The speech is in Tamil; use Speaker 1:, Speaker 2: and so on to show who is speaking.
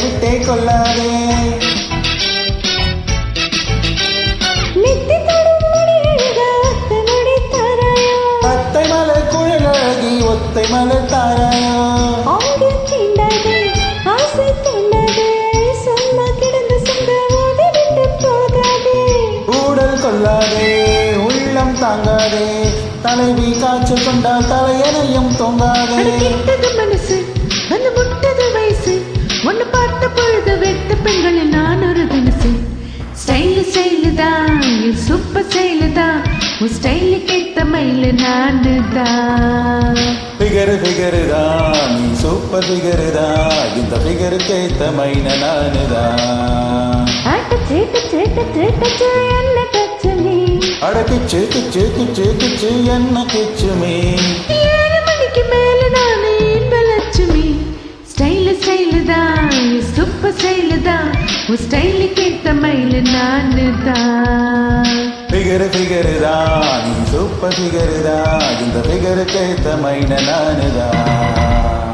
Speaker 1: விட்டே கொள்ளாதே. அத்தை மலர் குழல் அழகி ஒத்தை மலர் தாராயோ. ஊடல் கொள்ளாதே உள்ளம் தாங்காதே, தலைவி காய்ச்சல் கொண்டால் தலையணையும் தொங்காதே.
Speaker 2: மனசு வந்து முட்டது வயசு, ஒன்னு பார்த்த பொழுது வெட்ட பெண்களில் நான் ஒரு தினசு. ஸ்டைலு ஸ்டைலு தான், சூப்பர் ஸ்டைலு தான், உன் ஸ்டைலுக்கு ஏத்த மயிலு நானு தான்.
Speaker 1: ஃபிகரு ஃபிகரு தான், நீ சூப்பர் ஃபிகரு தான், இந்த ஃபிகருக்கு ஏத்த மயில நானு தான்.
Speaker 2: என்ன கச்சமே
Speaker 1: அடக்கிச்சு கிச்சு கிச்சு கிச்சு என்ன கிச்சுமே.
Speaker 2: 7 மணிக்கு மேல நானே லட்சுமி. ஸ்டைலு ஸ்டைலு தான், சூப்பர் ஸ்டைலு தான், உன் ஸ்டைலுக்கு ஏத்த மயிலு நானு தான்.
Speaker 1: ஃபிகரு ஃபிகரு தான், நீ சூப்பர் ஃபிகரு தான், இந்த ஃபிகருக்கு ஏத்த மயில நானு தான்.